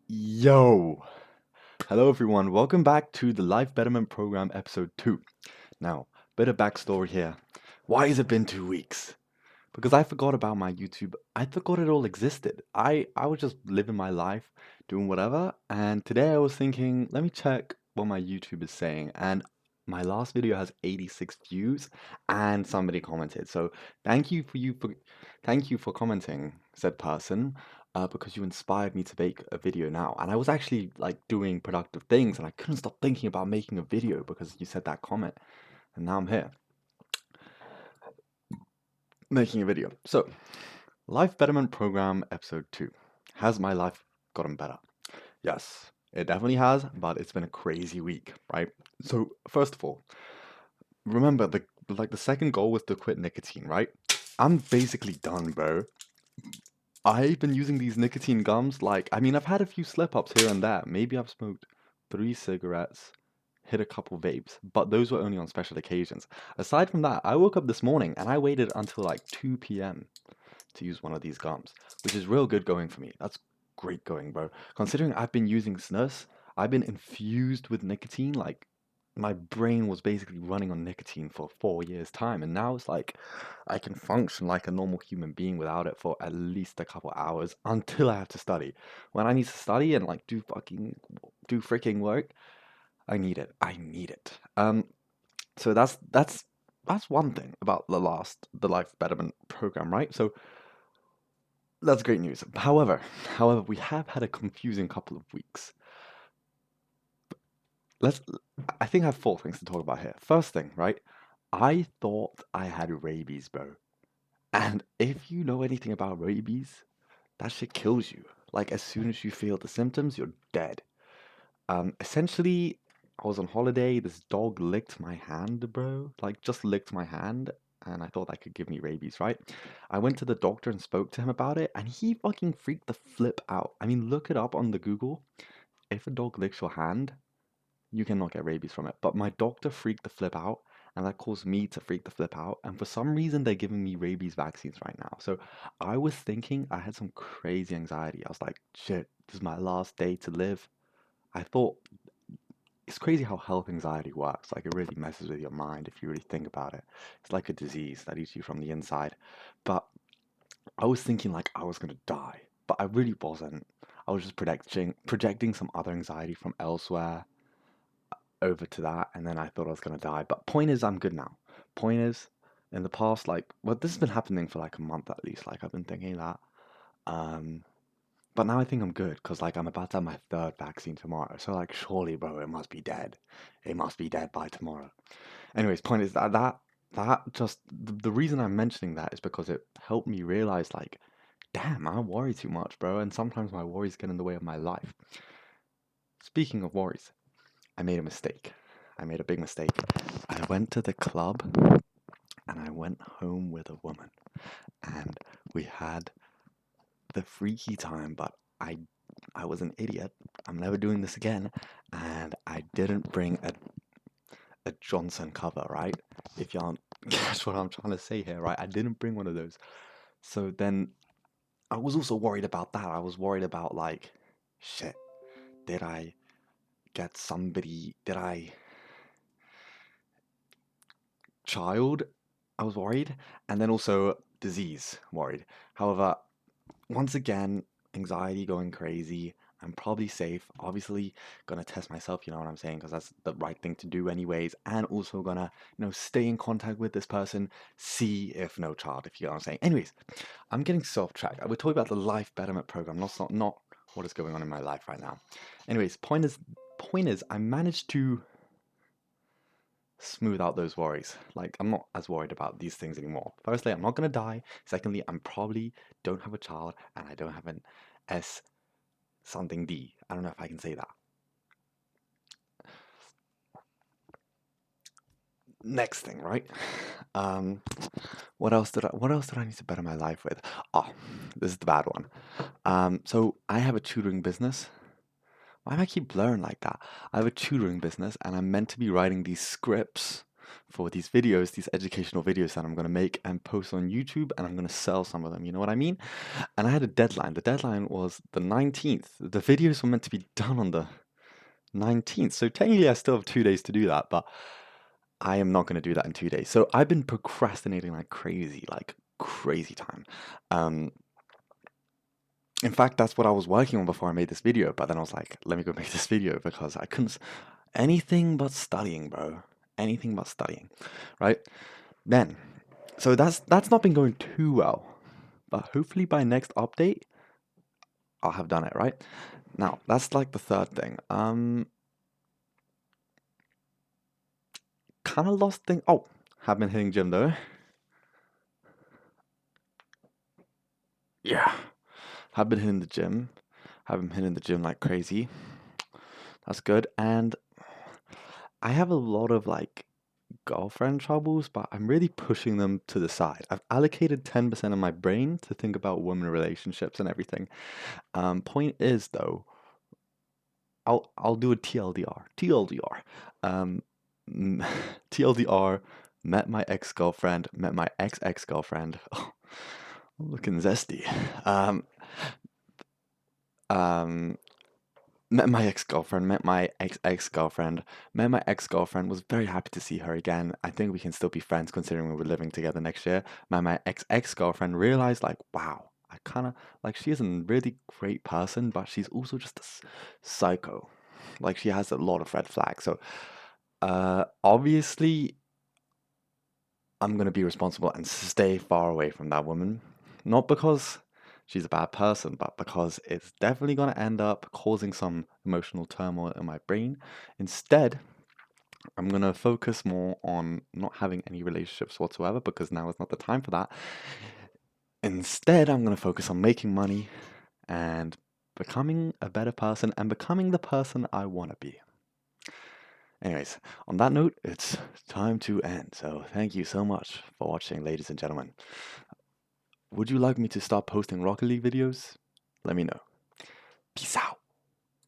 Yo! Hello everyone, welcome back to the Life Betterment Program episode 2. Now, bit of backstory here. Why has it been 2 weeks? Because I forgot about my YouTube. I forgot it all existed. I was just living my life, doing whatever, and today I was thinking, let me check what my YouTube is saying. And my last video has 86 views and somebody commented. So thank you for commenting, said person, because you inspired me to make a video now. And I was actually like doing productive things and I couldn't stop thinking about making a video because you said that comment. And now I'm here making a video. So, Life Betterment Program Episode 2. Has my life gotten better? Yes, it definitely has, but it's been a crazy week, right? So, first of all, remember the second goal was to quit nicotine, right? I'm basically done, bro. I've been using these nicotine gums I've had a few slip-ups here and there. Maybe I've smoked 3 cigarettes, hit a couple vapes, but those were only on special occasions. Aside from that, I woke up this morning and I waited until like 2 p.m. to use one of these gums, which is real good going for me. That's great going, bro. Considering I've been using snus, I've been infused with nicotine. Like my brain was basically running on nicotine for 4 years' time, and now it's like I can function like a normal human being without it for at least a couple hours until I have to study. When I need to study and like do freaking work, I need it. I need it. So that's one thing about the Life Betterment program, right? So that's great news. However, we have had a confusing couple of weeks. Let's. I think I have 4 things to talk about here. First thing, right? I thought I had rabies, bro. And if you know anything about rabies, that shit kills you. Like as soon as you feel the symptoms, you're dead. Essentially, I was on holiday. This dog licked my hand, bro. Like just licked my hand, and I thought that could give me rabies, right? I went to the doctor and spoke to him about it, and he fucking freaked the flip out. I mean, look it up on the Google. If a dog licks your hand, you cannot get rabies from it. But my doctor freaked the flip out, and that caused me to freak the flip out. And for some reason, they're giving me rabies vaccines right now. So I was thinking I had some crazy anxiety. I was like, shit, this is my last day to live. I thought it's crazy how health anxiety works. Like it really messes with your mind if you really think about it. It's like a disease that eats you from the inside. But I was thinking like I was gonna die, but I really wasn't. I was just projecting some other anxiety from elsewhere over to that, and then I thought I was gonna die. But point is, I'm good now. Point is, in the past, this has been happening for like a month at least. Like I've been thinking that. Um, but now I think I'm good because like I'm about to have my third vaccine tomorrow. So like surely, bro, it must be dead. It must be dead by tomorrow. Anyways, point is that just the reason I'm mentioning that is because it helped me realize like, damn, I worry too much, bro, and sometimes my worries get in the way of my life. Speaking of worries, I made a mistake. I made a big mistake. I went to the club and I went home with a woman and we had the freaky time, but I was an idiot. I'm never doing this again, and I didn't bring a Johnson cover, right? If y'all catch what I'm trying to say here, right? I didn't bring one of those. So then I was also worried about that. I was worried about like, shit, did I get somebody? Did I child? I was worried, and then also disease worried. However, once again, anxiety going crazy. I'm probably safe. Obviously, gonna test myself, you know what I'm saying? Because that's the right thing to do, anyways. And also gonna, stay in contact with this person, see if no child, if you know what I'm saying. Anyways, I'm getting so off track. We're talking about the Life Betterment program, not what is going on in my life right now. Anyways, point is, I managed to smooth out those worries. Like, I'm not as worried about these things anymore. Firstly, I'm not gonna die. Secondly, I'm probably don't have a child and I don't have an S something D. I don't know if I can say that. Next thing, right? Um, what else did I need to better my life with? Oh, this is the bad one. So I have a tutoring business. Why do I keep blurring like that? I have a tutoring business and I'm meant to be writing these scripts for these videos, these educational videos that I'm going to make and post on YouTube, and I'm going to sell some of them, you know what I mean? And I had a deadline. The deadline was the 19th. The videos were meant to be done on the 19th, so technically I still have 2 days to do that, but I am not going to do that in 2 days. So I've been procrastinating like crazy time. Um, in fact, that's what I was working on before I made this video, but then I was like, let me go make this video because I couldn't, anything but studying, bro. Anything but studying, right? Then, so that's not been going too well, but hopefully by next update, I'll have done it, right? Now, that's like the third thing. Kind of lost thing. Oh, have been hitting gym though. Yeah, have been hitting the gym. Have been hitting the gym like crazy. That's good. And I have a lot of like girlfriend troubles, but I'm really pushing them to the side. I've allocated 10% of my brain to think about women relationships and everything. Point is though, I'll do a TLDR. TLDR. Um, TLDR. Met my ex-girlfriend. Met my ex-ex-girlfriend. Oh, I'm looking zesty. Um, Met my ex-girlfriend, met my ex-ex-girlfriend, met my ex-girlfriend, was very happy to see her again. I think we can still be friends considering we're living together next year. Met my ex-ex-girlfriend, realized like, wow, I kind of, like she is a really great person, but she's also just a psycho. Like she has a lot of red flags. So, obviously I'm gonna be responsible and stay far away from that woman. Not because she's a bad person, but because it's definitely gonna end up causing some emotional turmoil in my brain. Instead, I'm gonna focus more on not having any relationships whatsoever because now is not the time for that. Instead, I'm gonna focus on making money and becoming a better person and becoming the person I wanna be. Anyways, on that note, it's time to end. So thank you so much for watching, ladies and gentlemen. Would you like me to start posting Rocket League videos? Let me know. Peace out.